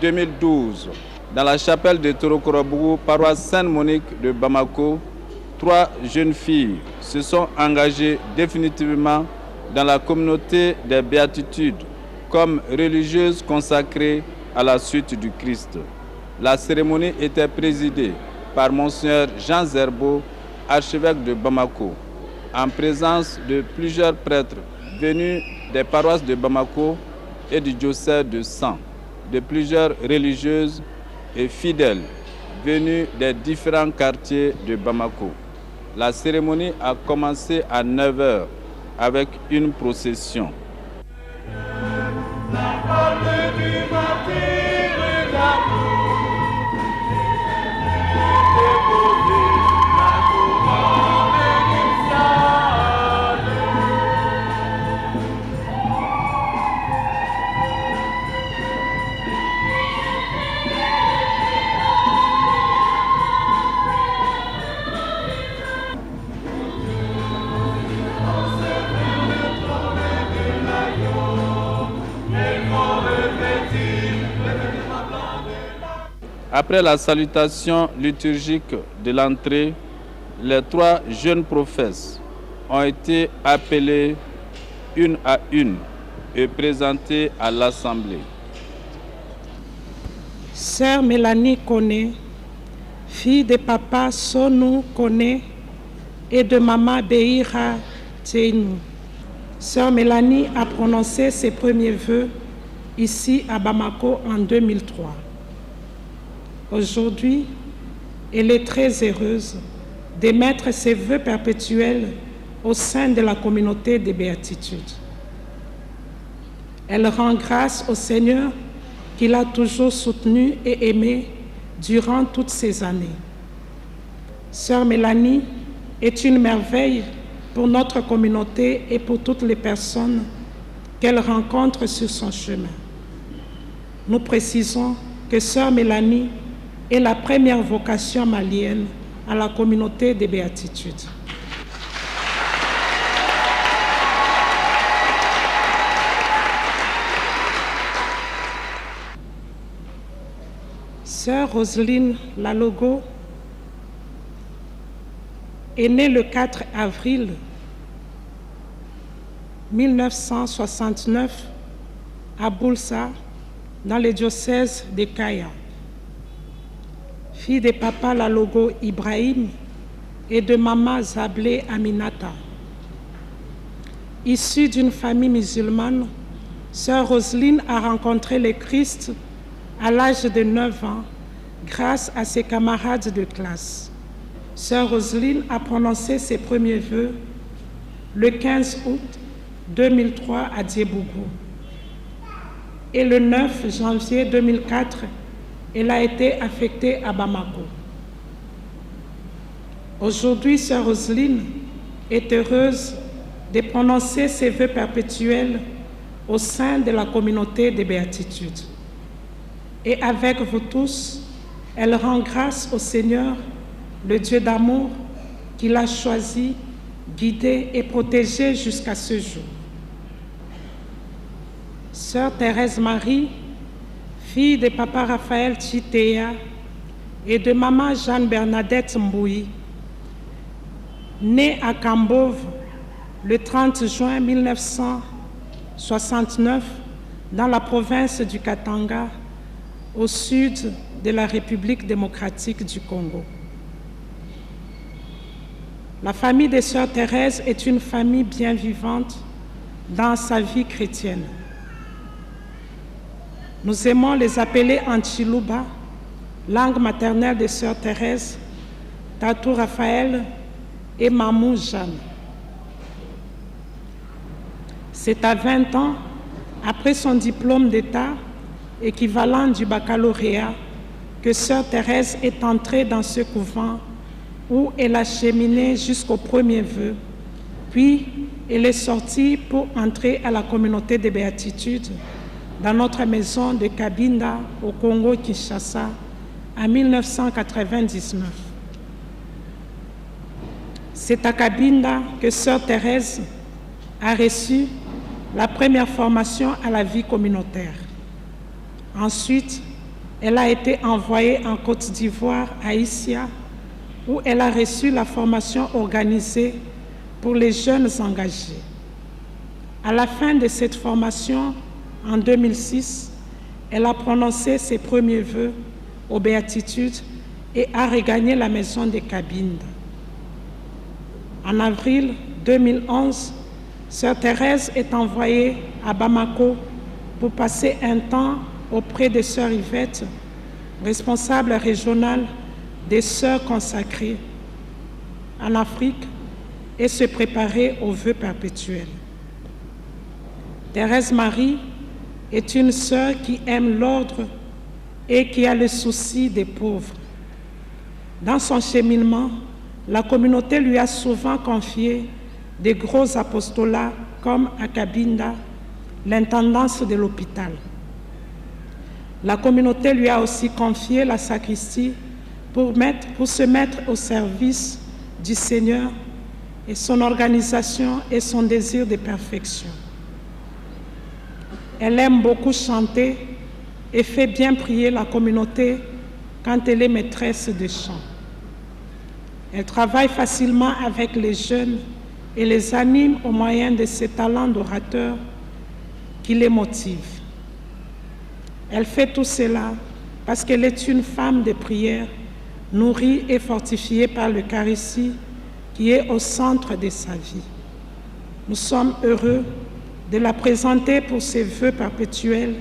2012, dans la chapelle de Torokorobougou, paroisse Sainte-Monique de Bamako, 3 jeunes filles se sont engagées définitivement dans la communauté des béatitudes comme religieuses consacrées à la suite du Christ. La cérémonie était présidée par Monseigneur Jean Zerbo, archevêque de Bamako, en présence de plusieurs prêtres venus des paroisses de Bamako et du diocèse de San, de plusieurs religieuses et fidèles venus des différents quartiers de Bamako. La cérémonie a commencé à 9 h avec une procession. Après la salutation liturgique de l'entrée, les 3 jeunes prophètes ont été appelés une à une et présentés à l'Assemblée. Sœur Mélanie Koné, fille de papa Sonou Koné et de maman Beira Teinou. Sœur Mélanie a prononcé ses premiers vœux ici à Bamako en 2003. Aujourd'hui, elle est très heureuse d'émettre ses vœux perpétuels au sein de la communauté des béatitudes. Elle rend grâce au Seigneur qui l'a toujours soutenue et aimée durant toutes ces années. Sœur Mélanie est une merveille pour notre communauté et pour toutes les personnes qu'elle rencontre sur son chemin. Nous précisons que Sœur Mélanie est la première vocation malienne à la communauté des béatitudes. Sœur Roselyne Lalogo est née le 4 avril 1969 à Boulsa, dans le diocèse de Kaya. Fille de papa Lalogo Ibrahim et de maman Zablé Aminata. Issue d'une famille musulmane, Sœur Roselyne a rencontré le Christ à l'âge de 9 ans grâce à ses camarades de classe. Sœur Roselyne a prononcé ses premiers vœux le 15 août 2003 à Diebougou. Et le 9 janvier 2004, elle a été affectée à Bamako. Aujourd'hui, Sœur Roselyne est heureuse de prononcer ses vœux perpétuels au sein de la communauté des béatitudes. Et avec vous tous, elle rend grâce au Seigneur, le Dieu d'amour, qui l'a choisi, guidé et protégé jusqu'à ce jour. Sœur Thérèse Marie, fille de papa Raphaël Chitea et de maman Jeanne-Bernadette Mbouyi, née à Kambove le 30 juin 1969 dans la province du Katanga, au sud de la République démocratique du Congo. La famille de Sœur Thérèse est une famille bien vivante dans sa vie chrétienne. Nous aimons les appeler Anchiluba, langue maternelle de Sœur Thérèse, Tatou Raphaël et Mamou Jeanne. C'est à 20 ans, après son diplôme d'État, équivalent du baccalauréat, que Sœur Thérèse est entrée dans ce couvent où elle a cheminé jusqu'au premier vœu, puis elle est sortie pour entrer à la communauté des béatitudes dans notre maison de Kabinda au Congo-Kinshasa en 1999. C'est à Kabinda que Sœur Thérèse a reçu la première formation à la vie communautaire. Ensuite, elle a été envoyée en Côte d'Ivoire, à Issia, où elle a reçu la formation organisée pour les jeunes engagés. À la fin de cette formation, en 2006, elle a prononcé ses premiers vœux aux béatitudes et a regagné la maison de Cabinda. En avril 2011, Sœur Thérèse est envoyée à Bamako pour passer un temps auprès de Sœur Yvette, responsable régionale des Sœurs consacrées en Afrique, et se préparer aux vœux perpétuels. Thérèse Marie est une sœur qui aime l'ordre et qui a le souci des pauvres. Dans son cheminement, la communauté lui a souvent confié des gros apostolats comme à Cabinda, l'intendance de l'hôpital. La communauté lui a aussi confié la sacristie pour se mettre au service du Seigneur et son organisation et son désir de perfection. Elle aime beaucoup chanter et fait bien prier la communauté quand elle est maîtresse de chant. Elle travaille facilement avec les jeunes et les anime au moyen de ses talents d'orateur qui les motivent. Elle fait tout cela parce qu'elle est une femme de prière, nourrie et fortifiée par l'Eucharistie qui est au centre de sa vie. Nous sommes heureux de la présenter pour ses vœux perpétuels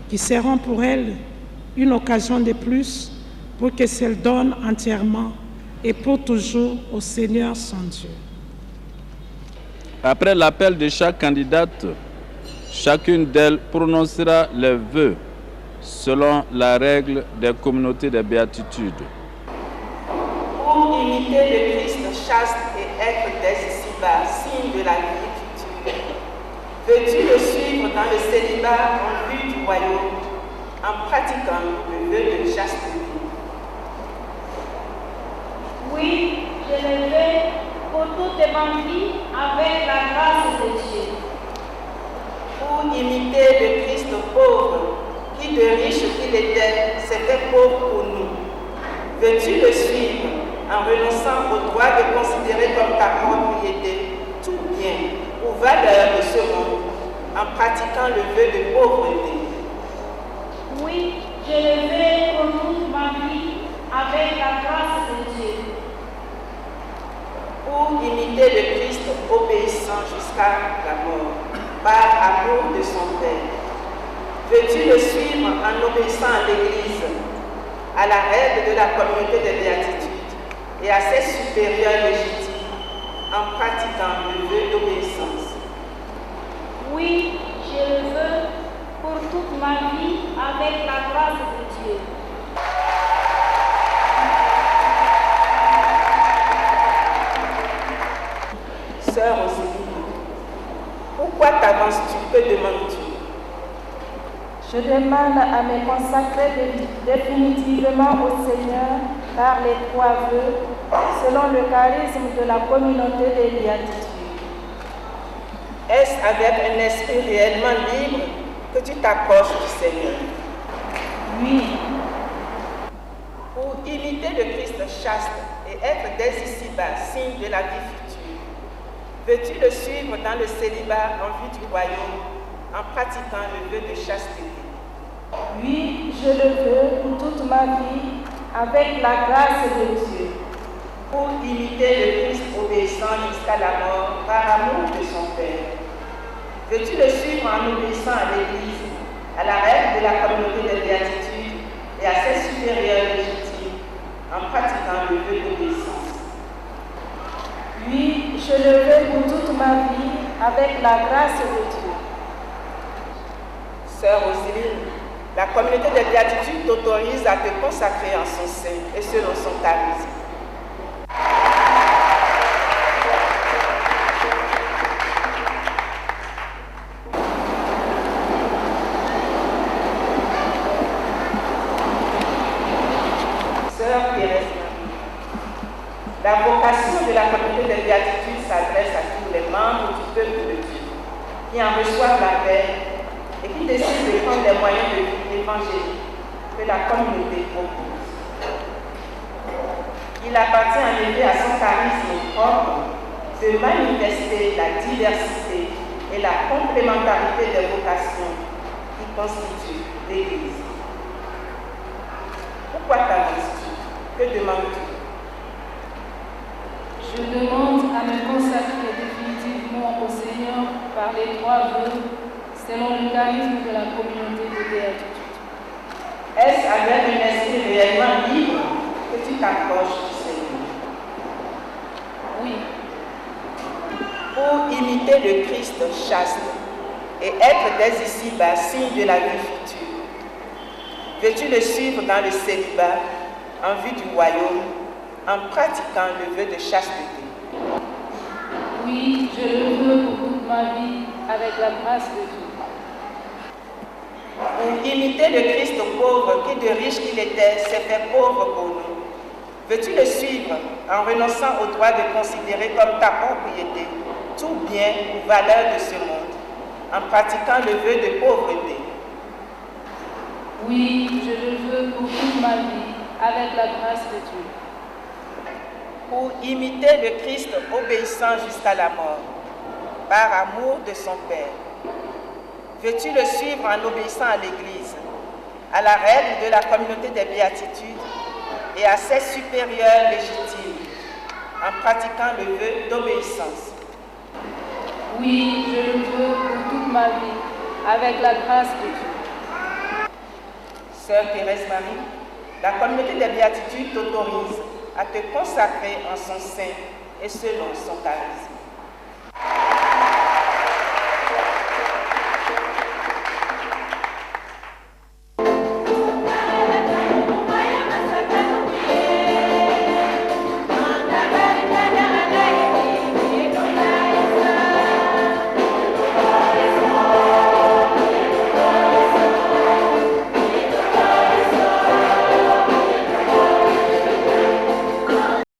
qui seront pour elle une occasion de plus pour que qu'elle donne entièrement et pour toujours au Seigneur son Dieu. Après l'appel de chaque candidate, chacune d'elles prononcera les vœux selon la règle des communautés des béatitudes. Pour imiter le Christ chaste et être dès ici-bas, signe de la vie future, veux-tu le suivre dans le célibat en vue du royaume, en pratiquant le vœu de chasteté? Oui, je le veux pour toute ma vie avec la grâce de Dieu. Pour imiter le Christ pauvre, qui de riche qu'il était, s'est fait pauvre pour nous, veux-tu le suivre en renonçant au droit de considérer comme ta propriété tout bien ou valeur de ce monde, en pratiquant le vœu de pauvreté? Oui, je le veux pour toute ma vie avec la grâce de Dieu. Pour imiter le Christ obéissant jusqu'à la mort, par amour de son Père, veux-tu le suivre en obéissant à l'Église, à la règle de la communauté des béatitudes et à ses supérieurs légitimes, en pratiquant le vœu d'obéissance? Oui, je le veux pour toute ma vie avec la grâce de Dieu. Sœur Rosélie, pourquoi t'avances-tu? Que demandes-tu? Je demande à me consacrer définitivement au Seigneur par les 3 vœux, selon le charisme de la communauté des béatitudes. Est-ce avec un esprit réellement libre que tu t'approches du Seigneur? Oui. Pour imiter le Christ chaste et être dès ici-bas signe de la vie future, veux-tu le suivre dans le célibat en vue du royaume, en pratiquant le vœu de chasteté? Oui, je le veux pour toute ma vie, avec la grâce de Dieu. Pour imiter le Christ obéissant jusqu'à la mort, par amour de son Père, veux-tu le suivre en obéissant à l'Église, à la règle de la communauté des béatitudes et à ses supérieurs légitimes, en pratiquant le vœu d'obéissance? Oui, je le veux pour toute ma vie, avec la grâce de Dieu. Sœur Rosélie, la communauté des béatitudes t'autorise à te consacrer en son sein et selon son charisme. Sœur Thérèse Marie, la vocation de la communauté des béatitudes s'adresse à tous les membres du peuple de Dieu qui en reçoivent la paix et qui décident de prendre les moyens de vivre évangélique que la communauté propose. Il appartient en effet à son charisme propre de manifester la diversité et la complémentarité des vocations qui constituent l'Église. Pourquoi t'annonces-tu? Que demandes-tu? Je demande à me consacrer définitivement au Seigneur par les 3 vœux selon le charisme de la communauté de béatitude. Est-ce avec un esprit réellement libre que tu t'approches du Seigneur? Oui, Pour imiter le Christ chaste et être dès ici-bas signe de la vie future, veux-tu le suivre dans le célibat en vue du royaume en pratiquant le vœu de chasteté? oui, je le veux pour toute ma vie avec la grâce de Dieu. Pour imiter le Christ pauvre qui de riche qu'il était s'est fait pauvre pour nous, veux-tu le suivre en renonçant au droit de considérer comme ta propriété tout bien ou valeur de ce monde, en pratiquant le vœu de pauvreté? Oui, je le veux pour toute ma vie avec la grâce de Dieu. Pour imiter le Christ obéissant jusqu'à la mort, par amour de son Père, veux-tu le suivre en obéissant à l'Église, à la règle de la communauté des béatitudes et à ses supérieurs légitimes, en pratiquant le vœu d'obéissance? Oui, je le veux pour toute ma vie avec la grâce de Dieu. Sœur Thérèse Marie, la communauté des béatitudes t'autorise à te consacrer en son sein et selon son charisme.